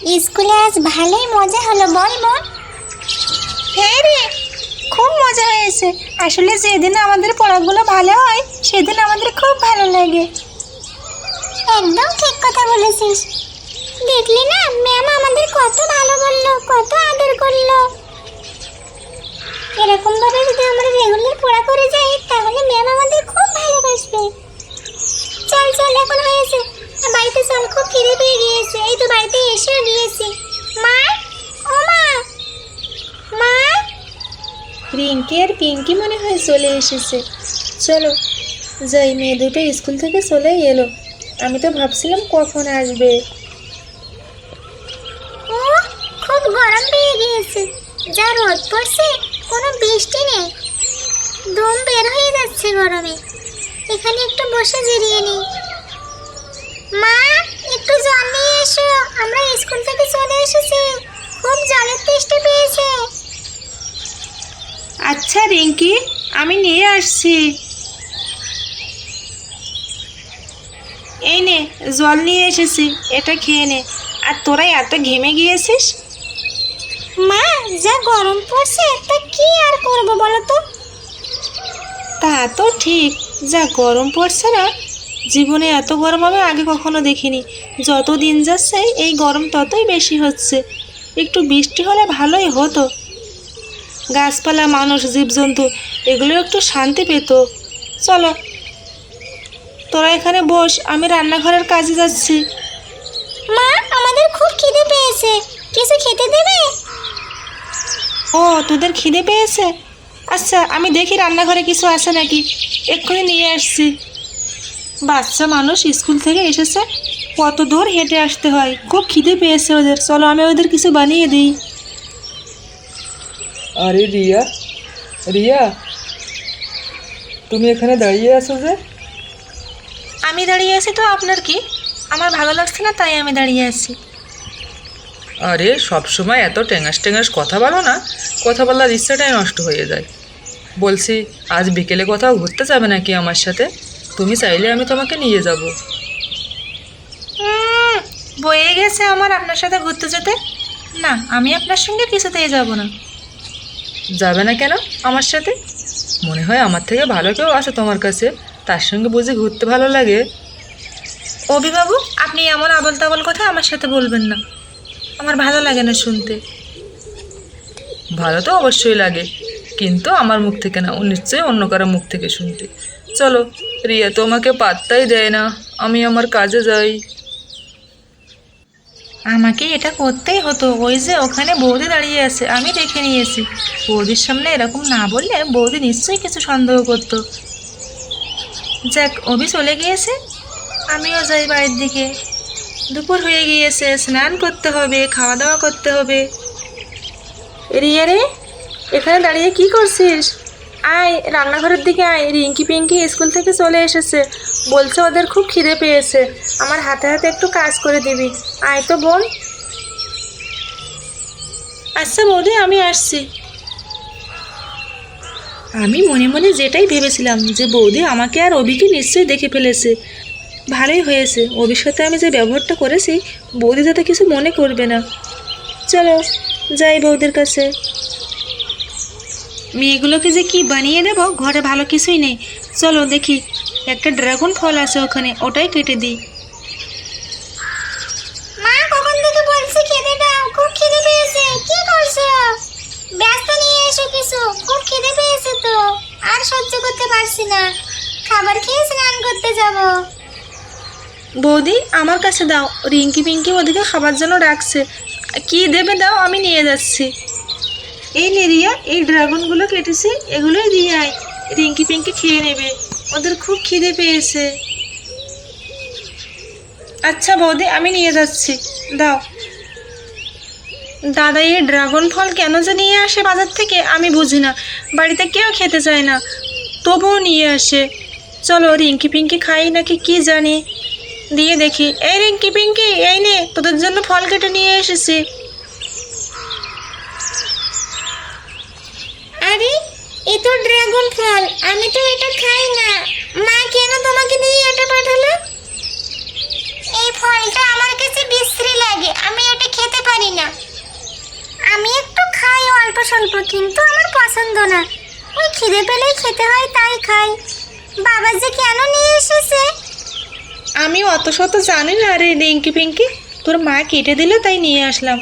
স্কুলে আজ ভালোই মজা হলো, বল বল। হ্যাঁ রে, খুব মজা হয়েছে। আসলে যেদিন আমাদের পড়াগুলো ভালো হয় সেদিন আমাদের খুব ভালো লাগে। একদম ঠিক কথা বলেছিস। দেখলি না, ম্যাম আমাদের কত ভালো বললো, কত আদর করলো। এরকম ভাবে যদি আমরা রেগুলার পড়া করে যাই তাহলে ম্যাম আমাদের খুব ভালোবাসবে। চল চল, এখন হয়েছে, বাড়িতে চল, খুব খিদে পেয়ে গিয়েছে। এই তো বাড়িতে এসেও গিয়েছি। মা, ও মা, মা। রিঙ্কি আর পিঙ্কি মনে হয় চলে এসেছে। চলো যাই, মেয়ে দুটো স্কুল থেকে চলেই এলো। আমি তো ভাবছিলাম কখন আসবে। ও, খুব গরম পেয়ে গিয়েছে। যা রোদ পড়ছে, কোনো বৃষ্টি নেই, দম বের হয়ে যাচ্ছে গরমে। এখানে একটু বসে জিরিয়ে নিই। মা, একটু জল নিয়ে এসো, আমরা স্কুল থেকে চলে এসেছি, খুব জলের তেষ্টা পেয়েছে। আচ্ছা রিঙ্কি, আমি নিয়ে আসছি। এই নে, জল নিয়ে এসেছি, এটা খেয়ে নে। আর তোরা এত ঘেমে গিয়েছিস। মা, যা গরম পড়ছে তা কি আর করবো বলো তো। তা তো ঠিক, যা গরম পড়ছে না, জীবনে এত গরম আমি আগে কখনো দেখিনি। যত দিন যাচ্ছে এই গরম ততই বেশি হচ্ছে। একটু বৃষ্টি হলে ভালোই হতো, গাছপালা, মানুষ, জীবজন্তু এগুলো একটু শান্তি পেত। চলো তোরা এখানে বস, আমি রান্নাঘরের কাজে যাচ্ছি। মা, আমাদের খুব খিদে পেয়েছে, কিছু খেতে দেবে? ও, তোদের খিদে পেয়েছে? আচ্ছা, আমি দেখি রান্নাঘরে কিছু আছে নাকি, এক্ষুনি নিয়ে আসছি। বাচ্চা মানুষ স্কুল থেকে এসেছে, কত দূর হেঁটে আসতে হয়, খুব খিদে পেয়েছে ওদের। চলো আমি ওদের কিছু বানিয়ে দিই। আরে রিয়া, রিয়া, তুমি এখানে দাঁড়িয়ে আছো যে? আমি দাঁড়িয়ে আছি তো আপনার কি? আমার ভালো লাগছে না তাই আমি দাঁড়িয়ে আছি। আরে সবসময় এত টেঙাস টেঙাস কথা বলো না, কথা বলার ইচ্ছাটাই নষ্ট হয়ে যায়। বলছি, আজ বিকেলে কোথাও ঘুরতে যাবে নাকি আমার সাথে? তুমি চাইলে আমি তোমাকে নিয়ে যাব। বয়ে গেছে আমার আপনার সাথে ঘুরতে যেতে। না, আমি আপনার সঙ্গে কিছুতেই যাব না। যাবে না কেন আমার সাথে? মনে হয় আমার থেকে ভালো কেউ আছে তোমার কাছে, তার সঙ্গে বুঝি ঘুরতে ভালো লাগে? অভিবাবু, আপনি এমন আবল তাবল কথা আমার সাথে বলবেন না, আমার ভালো লাগে না শুনতে। ভালো তো অবশ্যই লাগে, কিন্তু আমার মুখ থেকে না, ও নিশ্চয়ই অন্য কারো মুখ থেকে শুনতে। চলো, রিয়া তো আমাকে পাত্তাই দেয় না, আমি আমার কাজে যাই। আমাকে এটা করতেই হতো, ওই যে ওখানে বৌদি দাঁড়িয়ে আছে, আমি দেখে নিয়েছি। বৌদির সামনে এরকম না বললে বৌদি নিশ্চয়ই কিছু সন্দেহ করতো। যাক, অভি চলে গিয়েছে, আমিও যাই বাড়ির দিকে। দুপুর হয়ে গিয়েছে, স্নান করতে হবে, খাওয়া দাওয়া করতে হবে। রিয়া রে, এখানে দাঁড়িয়ে কি করছিস? আয় রান্নাঘরের দিকে আয়, রিঙ্কি পিঙ্কি স্কুল থেকে চলে এসেছে, বলছে ওদের খুব খিদে পেয়েছে, আমার হাতে হাতে একটু কাজ করে দিবি। আয় তো বোন। আচ্ছা বৌদি, আমি আসছি। আমি মনে মনে যেটাই ভেবেছিলাম যে বৌদি আমাকে আর অভিকে নিশ্চয়ই দেখে ফেলেছে। ভালোই হয়েছে, অভির সাথে আমি যে ব্যবহারটা করেছি বৌদি যাতে কিছু মনে করবে না। চলো যাই বৌদির কাছে। মেয়েগুলোকে যে কি বানিয়ে দেবো, ঘরে ভালো কিছুই নেই। চলো দেখি, একটা ড্রাগন ফল আছে ওখানে, ওটাই কেটে দিই। মা, কখন থেকে বলছি খেতে দাও, খুব খিদে পেয়েছে। কি করছো? ব্যস্ত নিয়ে এসো কিছু, খুব খিদে পেয়েছে তো, আর সহ্য করতে পারছি না, খাবার খেয়ে স্নান করতে যাব। বৌদি আমার কাছে দাও, রিঙ্কি পিঙ্কি ওদিকে খাবার জন্য ডাকছে। কি দেবে দাও, আমি নিয়ে যাচ্ছি। এই নে রিয়া, এই ড্রাগনগুলো কেটেছি, এগুলোই দিয়ে আয়, রিঙ্কি পিঙ্কি খেয়ে নেবে, ওদের খুব খিদে পেয়েছে। আচ্ছা বৌদি, আমি নিয়ে যাচ্ছি, দাও। দাদা এই ড্রাগন ফল কেন যে নিয়ে আসে বাজার থেকে আমি বুঝি না, বাড়িতে কেউ খেতে চায় না, তবুও নিয়ে আসে। চলো রিঙ্কি পিঙ্কি খাই নাকি কি জানি, দিয়ে দেখি। এই রিঙ্কি পিঙ্কি, এই নে তোদের জন্য ফল কেটে নিয়ে এসেছি। আরে, এ তো ড্রাগন ফল, আমি তো এটা খাই না। মা কেন তোমাকে দিয়ে এটা পাঠালো? এই ফলটা আমার কাছে বিশ্রী লাগে, আমি এটা খেতে স্বল্প, কিন্তু আমার পছন্দ না। ওই খিদে পেলেই খেতে হয়, তাই খাই। বাবা যে কেন নিয়ে এসেছে? আমি অত শত জানি না রে রিঙ্কি পিঙ্কি, তোর মা কেটে দিল তাই নিয়ে আসলাম।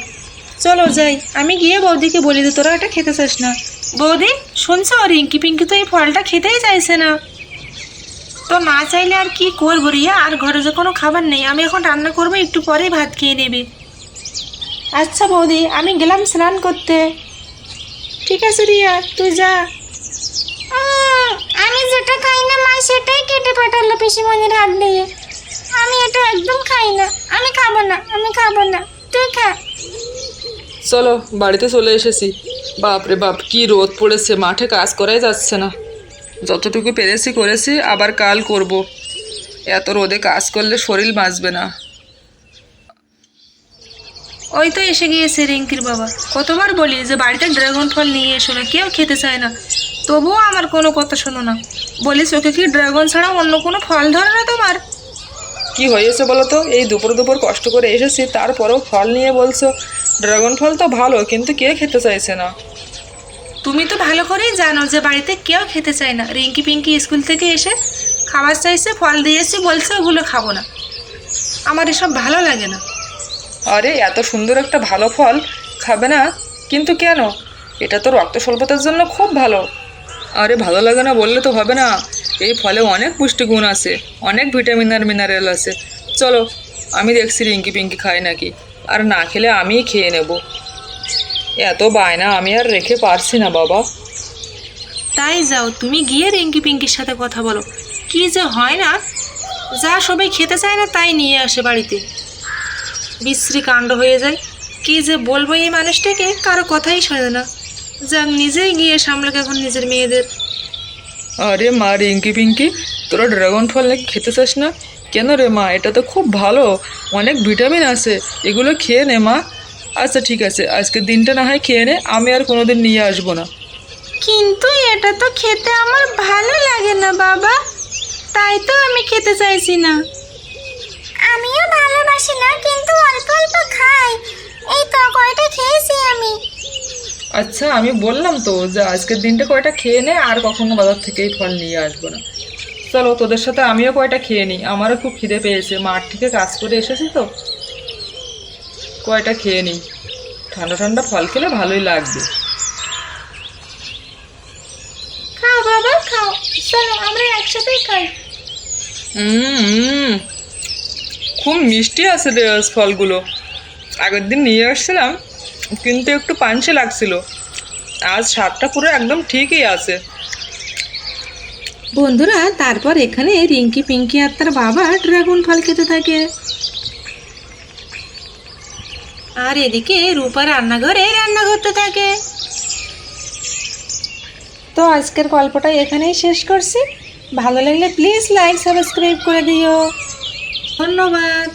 চলো যাই, আমি গিয়ে বৌদিকে বলি যে তোরা এটা খেতে চাস না। বৌদি শুনছো, রিঙ্কি পিঙ্কি তো এই ফলটা খেতেই চাইছে না। তো না চাইলে আর কি করবো রিয়া, আর ঘরে যে কোনো খাবার নেই। আমি এখন রান্না করবো, একটু পরেই ভাত খেয়ে নেবে। আচ্ছা বৌদি, আমি গেলাম স্নান করতে। ঠিক আছে রিয়া, তুই যা। আমি যেটা খাই না মা সেটাই কেটে পাঠালো পিসিমণির হাত দিয়ে। আমি এটা একদম খাই না, আমি খাবো না, আমি খাবো না, তুই খা। চলো বাড়িতে চলে এসেছি। বাপরে বাপ, কি রোদ পড়েছে, মাঠে কাজ করাই যাচ্ছে না। যতটুকু পেরেছি করেছি, আবার কাল করব। এত রোদে কাজ করলে শরীর বাঁচবে না। ওই তো এসে গিয়েছে রিঙ্কির বাবা। কতবার বলি যে বাড়িতে ড্রাগন ফল নিয়ে এসো না, কেউ খেতে চায় না, তবুও আমার কোনো কথা শোনো না। বলিস ওকে কি ড্রাগন ছাড়া অন্য কোনো ফল ধরে না তোমার? কি হয়েছে বলো তো? এই দুপুর দুপুর কষ্ট করে এসেছি, তারপরেও ফল নিয়ে বলছো। ড্রাগন ফল তো ভালো, কিন্তু কে খেতে চাইছে না? তুমি তো ভালো করেই জানো যে বাড়িতে কেউ খেতে চায় না। রিঙ্কি পিঙ্কি স্কুল থেকে এসে খাবার চাইছে, ফল দিয়েছি, বলছে ওগুলো খাবো না। আমার এসব ভালো লাগে না। আরে এত সুন্দর একটা ভালো ফল খাবে না কিন্তু কেন? এটা তো রক্ত স্বল্পতার জন্য খুব ভালো। আরে ভালো লাগে না বললে তো হবে না। এই ফলে অনেক পুষ্টিগুণ আছে, অনেক ভিটামিন আর মিনারেল আছে। চলো, আমি দেখছি রিঙ্কি পিঙ্কি খায় নাকি, আর না খেলে আমিই খেয়ে নেব। এত বায়না আমি আর রেখে পারছি না বাবা। তাই যাও, তুমি গিয়ে রিঙ্কি পিঙ্কির সাথে কথা বলো। কি যে হয় না, যা সবাই খেতে চায় না তাই নিয়ে আসে বাড়িতে। বিশ্রী কাণ্ড হয়ে যায়। কি যে বলবো এই মানুষটাকে, কারো কথাই শোনে না। যাক, নিজেই গিয়ে সামলে এখন নিজের মেয়েদের। আরে মা, রিঙ্কি পিঙ্কি তোরা ড্রাগন ফল নাকি খেতে চাস না? কেন রে মা? এটা তো খুব ভালো, অনেক ভিটামিন আছে, এগুলো খেয়ে নে মা। আচ্ছা ঠিক আছে, আজকের দিনটা না হয় খেয়ে নে, আমি আর কোনোদিন নিয়ে আসবো না। কিন্তু এটা তো খেতে আমার ভালো লাগে না বাবা, তাই তো আমি খেতে চাইছি না। আমিও ভালোবাসি না, কিন্তু অল্প অল্প খাই। এই তো কয়টা খেয়েছি আমি। আচ্ছা আমি বললাম তো যে আজকের দিনটা কয়টা খেয়ে নে, আর কখনো বাজার থেকে এই ফল নিয়ে আসবো না। চলো তোদের সাথে আমিও কয়টা খেয়ে নিই, আমারও খুব খিদে পেয়েছে, মাঠ থেকে কাজ করে এসেছি তো। কয়টা খেয়ে নিই, ঠান্ডা ঠান্ডা ফল খেলে ভালোই লাগবে। খাও বাবা খাও, চলো আমরা একসাথেই খাই। খুব মিষ্টি আছে রে আজ ফলগুলো। আগের দিন নিয়ে আসছিলাম কিন্তু একটু পাঞ্চে লাগছিল, আজ স্বাদটা পুরো একদম ঠিকই আছে। বন্ধুরা, তারপর এখানে রিঙ্কি পিঙ্কি আর তার বাবা ড্রাগন ফল খেতে থাকে। আর এদিকে রূপা রান্নাঘরে রান্না করতে থাকে। তো আজকের গল্পটা এখানেই শেষ করছি। ভালো লাগলে প্লিজ লাইক সাবস্ক্রাইব করে দিও। ধন্যবাদ।